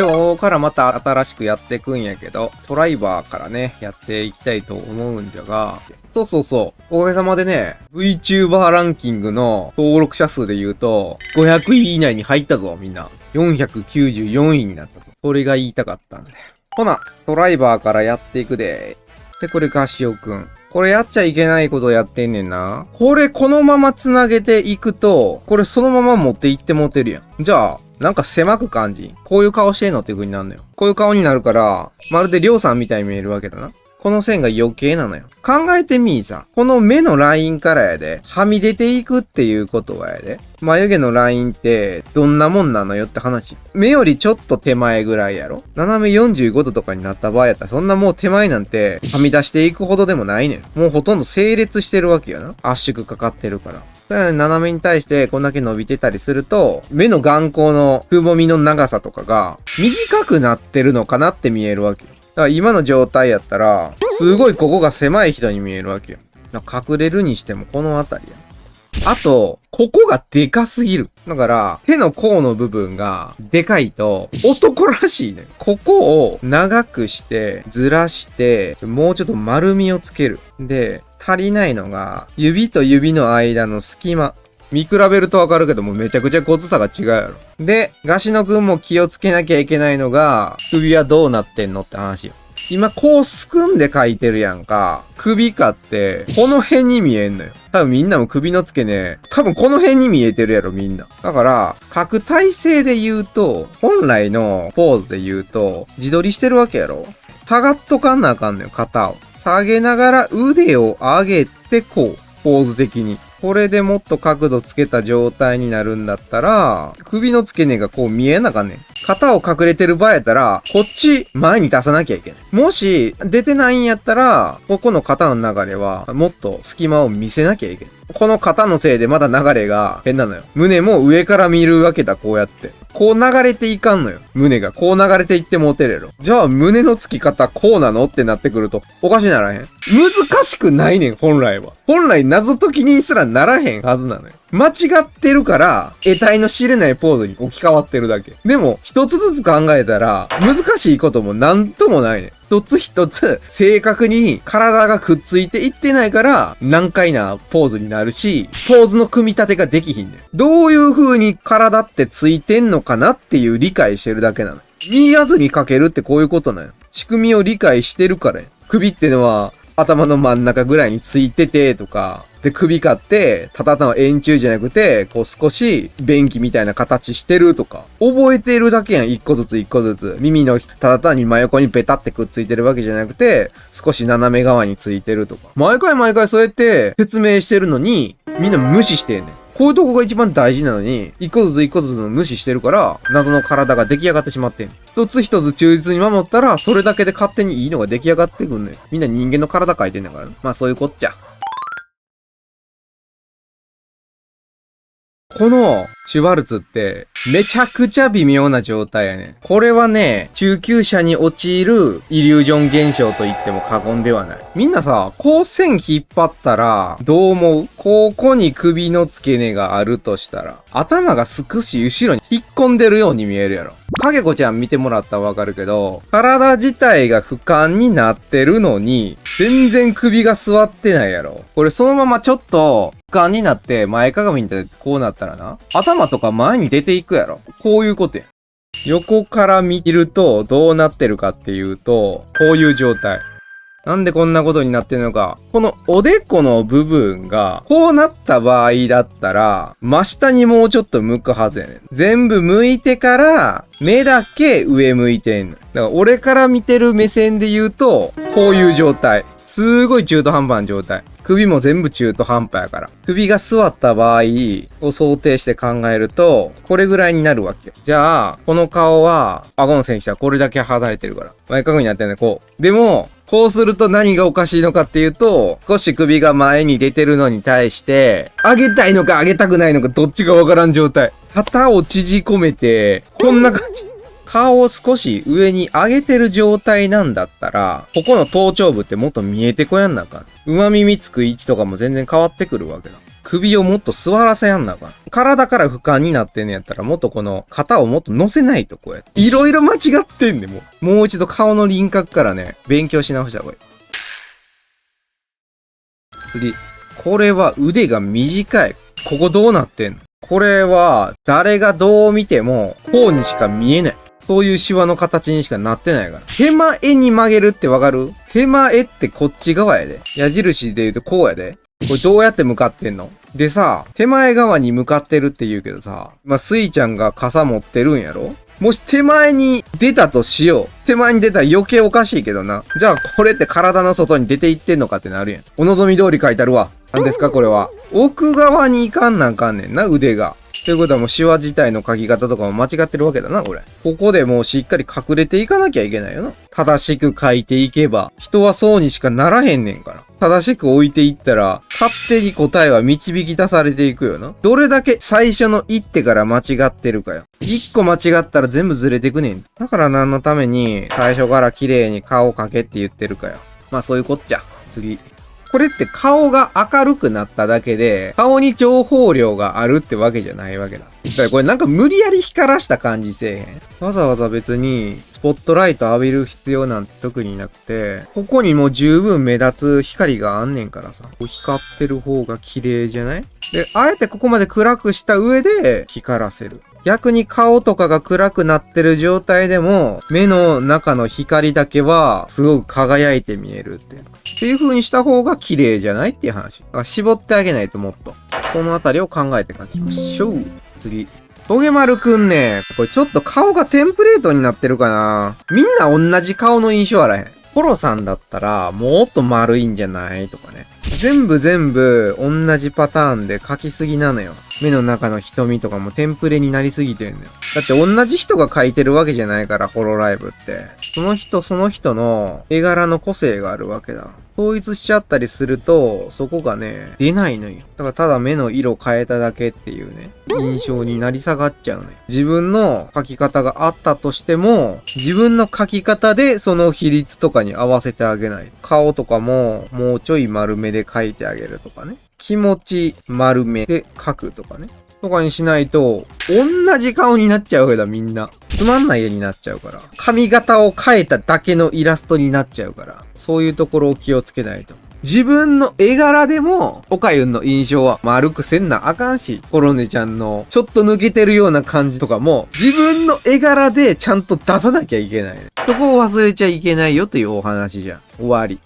今日からまた新しくやっていくんやけど、トライバーからね、やっていきたいと思うんじゃが、おかげさまでね、VTuber ランキングの登録者数で言うと、500位以内に入ったぞ、みんな。494位になったぞ。それが言いたかったんだよ。ほな、トライバーからやっていくで。で、これガシオくん。これやっちゃいけないことやってんねんな。これこのまま繋げていくと、これそのまま持っていってもてるやん。じゃあ、なんか狭く感じ。こういう顔してんのっていう風になるのよ。こういう顔になるから、まるでりょうさんみたいに見えるわけだな。この線が余計なのよ。考えてみーさ。この目のラインからやで、はみ出ていくっていうことはやで。眉毛のラインってどんなもんなのよって話。目よりちょっと手前ぐらいやろ。斜め45度とかになった場合やったら、そんなもう手前なんてはみ出していくほどでもないねん。もうほとんど整列してるわけやな。圧縮かかってるから。斜めに対してこんだけ伸びてたりすると、目の眼光のくぼみの長さとかが短くなってるのかなって見えるわけよ。だから今の状態やったら、すごいここが狭い人に見えるわけよ。隠れるにしてもこのあたりや。あと、ここがでかすぎる。だから、手の甲の部分がでかいと男らしいね。ここを長くして、ずらして、もうちょっと丸みをつける。で、足りないのが、指と指の間の隙間。見比べるとわかるけどもめちゃくちゃごつさが違うやろ。で、ガシノくんも気をつけなきゃいけないのが、首はどうなってんのって話よ。今こうすくんで描いてるやんか。首かって、この辺に見えんのよ。多分みんなも首の付けね、多分この辺に見えてるやろみんな。だから、描く体勢で言うと、本来のポーズで言うと、自撮りしてるわけやろ。下がっとかんなあかんのよ、肩を。下げながら腕を上げてこう、ポーズ的に。これでもっと角度つけた状態になるんだったら、首の付け根がこう見えなかんねん。肩を隠れてる場合やったら、こっち前に出さなきゃいけない。もし出てないんやったら、ここの肩の流れはもっと隙間を見せなきゃいけない。この肩のせいでまだ流れが変なのよ。胸も上から見るわけだ、こうやって。こう流れていかんのよ。胸がこう流れていってもうてるやろ。じゃあ胸の付き方こうなのってなってくるとおかしならへん。難しくないねん、本来は。本来謎解きにすらならへんはずなのよ。間違ってるから、得体の知れないポーズに置き換わってるだけ。でも、一つずつ考えたら、難しいこともなんともないねん。一つ一つ正確に体がくっついていってないから難解なポーズになるし、ポーズの組み立てができひんねん。どういう風に体ってついてんのかなっていう理解してるだけなの。見やずにかけるってこういうことなの。仕組みを理解してるからや。首ってのは頭の真ん中ぐらいについててとか、で、首かって、ただの円柱じゃなくて、こう少し、便器みたいな形してるとか、覚えてるだけやん、一個ずつ一個ずつ。耳の、ただ単に真横にベタってくっついてるわけじゃなくて、少し斜め側についてるとか。毎回そうやって説明してるのに、みんな無視してんねん。こういうとこが一番大事なのに、一個ずつ一個ずつの無視してるから、謎の体が出来上がってしまってん。一つ一つ忠実に守ったら、それだけで勝手にいいのが出来上がってくんねん。みんな人間の体描いてんだからね。まあそういうこっちゃ。このシュバルツってめちゃくちゃ微妙な状態やね。これはね、中級者に陥るイリュージョン現象と言っても過言ではない。みんなさ、こう線引っ張ったらどう思う？ここに首の付け根があるとしたら、頭が少し後ろに引っ込んでるように見えるやろ。影子ちゃん見てもらったらわかるけど、体自体が俯瞰になってるのに、全然首が座ってないやろ。これそのままちょっと、俯瞰になって前かがみになってこうなったらな、頭とか前に出ていくやろ。こういうことや。横から見るとどうなってるかっていうと、こういう状態。なんでこんなことになってるのか。このおでこの部分が、こうなった場合だったら、真下にもうちょっと向くはずやねん。全部向いてから、目だけ上向いてんの。だから俺から見てる目線で言うと、こういう状態。すごい中途半端な状態。首も全部中途半端やから。首が座った場合を想定して考えると、これぐらいになるわけよ。じゃあ、この顔は、顎の選手はこれだけ離れてるから。前かがみになってんね、こう。でも、こうすると何がおかしいのかっていうと、少し首が前に出てるのに対して、上げたいのか上げたくないのかどっちかわからん状態。肩を縮こめて、こんな感じ。顔を少し上に上げてる状態なんだったら、ここの頭頂部ってもっと見えてこやんなあかん。馬耳つく位置とかも全然変わってくるわけだ。首をもっと座らせやんなあかん。体から俯瞰になってんねやったら、もっとこの肩をもっと乗せないとこうやって。いろいろ間違ってんねん、もう。もう一度顔の輪郭からね、勉強し直した方がいい。次。これは腕が短い。ここどうなってんの？これは、誰がどう見ても、こうにしか見えない。そういうシワの形にしかなってないから。手前に曲げるってわかる？手前ってこっち側やで。矢印で言うとこうやで。これどうやって向かってんの？でさ、手前側に向かってるって言うけどさ、スイちゃんが傘持ってるんやろ？もし手前に出たとしよう。手前に出たら余計おかしいけどな。じゃあこれって体の外に出ていってんのかってなるやん。お望み通り書いてあるわ。何ですかこれは。奥側に行かんなんかんねんな、腕が。ということはもうシワ自体の書き方とかも間違ってるわけだな、これ。ここでもうしっかり隠れていかなきゃいけないよな。正しく書いていけば、人はそうにしかならへんねんから。正しく置いていったら、勝手に答えは導き出されていくよな。どれだけ最初の一手から間違ってるかよ。一個間違ったら全部ずれてくねん。だから何のために最初から綺麗に顔描けって言ってるかよ。そういうこっちゃ。次。これって顔が明るくなっただけで、顔に情報量があるってわけじゃないわけだ。だからこれなんか無理やり光らした感じせえへん。わざわざ別にスポットライト浴びる必要なんて特になくて、ここにも十分目立つ光があんねんからさ。光ってる方が綺麗じゃない？で、あえてここまで暗くした上で光らせる。逆に顔とかが暗くなってる状態でも、目の中の光だけはすごく輝いて見えるっていう風にした方が綺麗じゃないっていう話。だから絞ってあげないともっと。そのあたりを考えて書きましょう。次。トゲマルくんね、これちょっと顔がテンプレートになってるかな。みんな同じ顔の印象あらへん。ポロさんだったらもっと丸いんじゃないとかね。全部同じパターンで描きすぎなのよ。目の中の瞳とかもテンプレになりすぎてんのよ。だって同じ人が描いてるわけじゃないから、ホロライブって。その人の絵柄の個性があるわけだ。統一しちゃったりすると、そこがね、出ないのよ。だからただ目の色変えただけっていうね、印象になり下がっちゃうのよ。自分の描き方があったとしても、自分の描き方でその比率とかに合わせてあげない。顔とかも、もうちょい丸めで描いてあげるとかね。気持ち丸めで描くとかね。とかにしないと、同じ顔になっちゃうわけだ、みんな。つまんない絵になっちゃうから。髪型を変えただけのイラストになっちゃうから。そういうところを気をつけないと。自分の絵柄でも、おかゆんの印象は丸くせんなあかんし、コロネちゃんのちょっと抜けてるような感じとかも、自分の絵柄でちゃんと出さなきゃいけない。そこを忘れちゃいけないよというお話じゃん。終わり。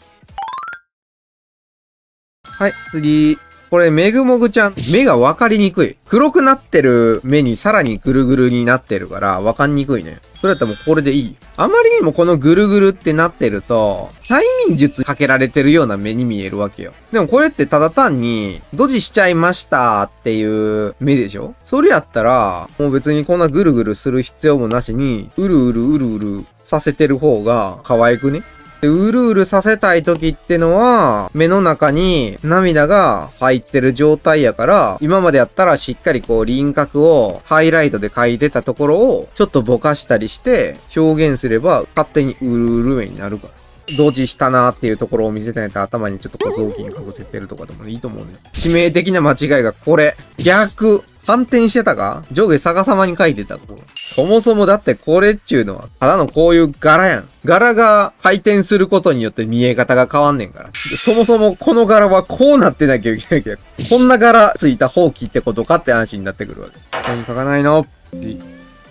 はい、次。これ、メグモグちゃん、目が分かりにくい。黒くなってる目にさらにぐるぐるになってるから分かりにくいね。それだったらもうこれでいい。あまりにもこのぐるぐるってなってると、催眠術かけられてるような目に見えるわけよ。でもこれってただ単に、ドジしちゃいましたっていう目でしょ？それやったら、もう別にこんなぐるぐるする必要もなしに、うるうるさせてる方が可愛くね？でうるうるさせたい時ってのは、目の中に涙が入ってる状態やから、今までやったらしっかりこう輪郭をハイライトで描いてたところを、ちょっとぼかしたりして表現すれば、勝手にうるうる目になるから。ドジしたなーっていうところを見せたいと頭にちょっとこう雑巾かぶせてるとかでもいいと思うね。致命的な間違いがこれ。逆。反転してたか？上下逆さまに書いてたところ。そもそもだってこれっちゅうのは、ただのこういう柄やん。柄が回転することによって見え方が変わんねんから。そもそもこの柄はこうなってなきゃいけないけど、こんな柄ついたほうきってことかって話になってくるわけ。何書かないの？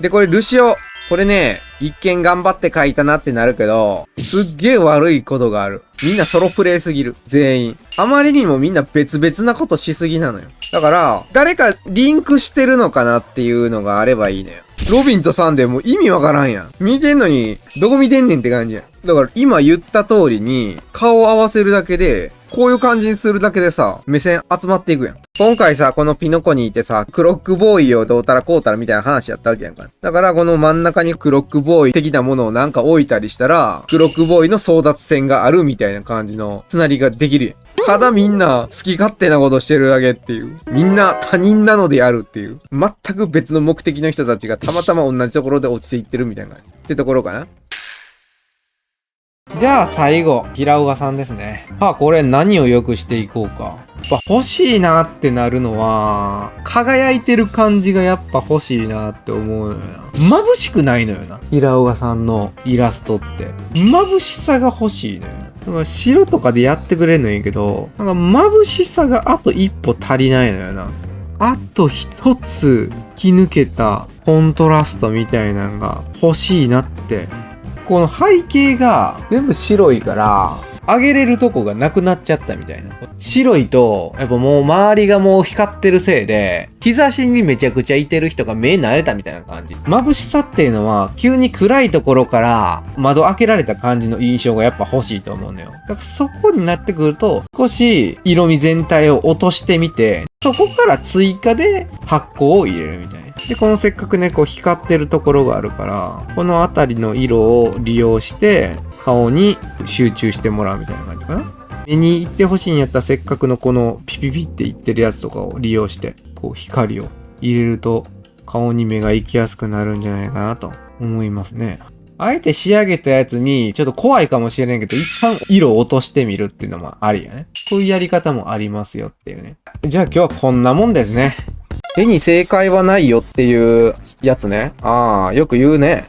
で、これルシオ。これね、一見頑張って書いたなってなるけど、すっげえ悪いことがある。みんなソロプレイすぎる。全員。あまりにもみんな別々なことしすぎなのよ。だから、誰かリンクしてるのかなっていうのがあればいいのよ。ロビンとサンデーも意味わからんやん。見てんのに、どこ見てんねんって感じやん。だから今言った通りに、顔を合わせるだけで、こういう感じにするだけでさ、目線集まっていくやん。今回さ、このピノコにいてさ、クロックボーイをどうたらこうたらみたいな話やったわけやんか。だからこの真ん中にクロックボーイ的なものをなんか置いたりしたら、クロックボーイの争奪戦があるみたいな感じのつなりができるやん。ただみんな好き勝手なことしてるだけっていう。みんな他人なのであるっていう。全く別の目的の人たちがたまたま同じところで落ちていってるみたいな感じ。ってところかな。じゃあ最後、平岡さんですね。これ何を良くしていこうか。やっぱ欲しいなってなるのは、輝いてる感じがやっぱ欲しいなって思うのよな。眩しくないのよな。平岡さんのイラストって。眩しさが欲しいのよ。なんか白とかでやってくれるのいいけど、なんか眩しさがあと一歩足りないのよな。あと一つ突き抜けたコントラストみたいなのが欲しいなって。この背景が全部白いから、上げれるとこがなくなっちゃったみたいな。白いと、やっぱもう周りがもう光ってるせいで、日差しにめちゃくちゃいてる人が目慣れたみたいな感じ。眩しさっていうのは、急に暗いところから窓開けられた感じの印象がやっぱ欲しいと思うのよ。だからそこになってくると、少し色味全体を落としてみて、そこから追加で発光を入れるみたいな。で、このせっかくね、こう光ってるところがあるから、この辺りの色を利用して、顔に集中してもらうみたいな感じかな。目に行ってほしいんやったらせっかくのこのピピピっていってるやつとかを利用して、こう光を入れると顔に目が行きやすくなるんじゃないかなと思いますね。あえて仕上げたやつにちょっと怖いかもしれんけど、一旦色を落としてみるっていうのもありやね。こういうやり方もありますよっていうね。じゃあ今日はこんなもんですね。手に正解はないよっていうやつね。よく言うね。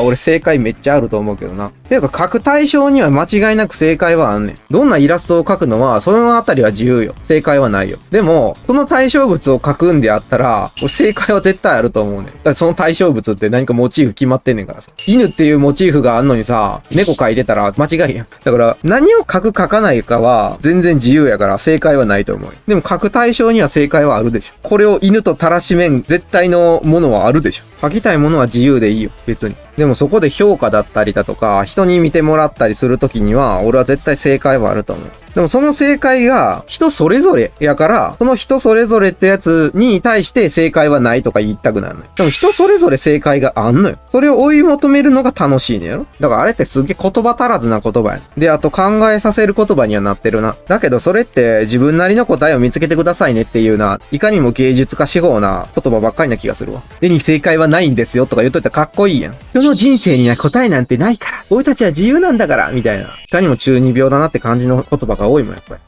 俺正解めっちゃあると思うけどな。ていうか描く対象には間違いなく正解はあんねん。どんなイラストを描くのは、そのあたりは自由よ。正解はないよ。でも、その対象物を描くんであったら、正解は絶対あると思うねん。だからその対象物って何かモチーフ決まってんねんからさ。犬っていうモチーフがあんのにさ、猫描いてたら間違いやん。だから、何を描く描かないかは全然自由やから正解はないと思うよ。でも描く対象には正解はあるでしょ。これを犬とたらしめん絶対のものはあるでしょ。描きたいものは自由でいいよ。別に。でもそこで評価だったりだとか、人に見てもらったりするときには、俺は絶対正解はあると思う。でもその正解が人それぞれやから、その人それぞれってやつに対して正解はないとか言いたくなるのよ。でも人それぞれ正解があんのよ。それを追い求めるのが楽しいねやろ。だからあれってすげえ言葉足らずな言葉や。で、あと考えさせる言葉にはなってるな。だけどそれって自分なりの答えを見つけてくださいねっていうな、いかにも芸術家志望な言葉ばっかりな気がするわ。でに正解はないんですよとか言っといたらかっこいいやん。人の人生には答えなんてないから。俺たちは自由なんだから。みたいな。いかにも中二病だなって感じの言葉が多いもん、やっぱり。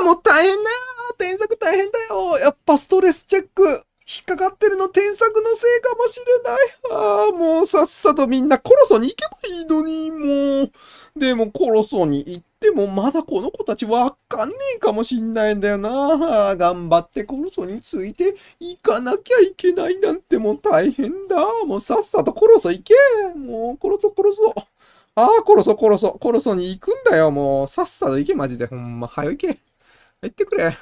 もう大変だよ。添削大変だよ。やっぱストレスチェック。引っかかってるの添削のせいかもしれない。もうさっさとみんなコロソに行けばいいのに、もう。でもコロソに行ってもまだこの子たちわかんねえかもしんないんだよな。頑張ってコロソについて行かなきゃいけないなんてもう大変だ。もうさっさとコロソ行け。もうコロソ。コロソに行くんだよ。もうさっさと行け、マジで。ほんま、早行け。行ってくれ。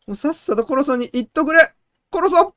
もうさっさとコロソに行っとくれ。コロソ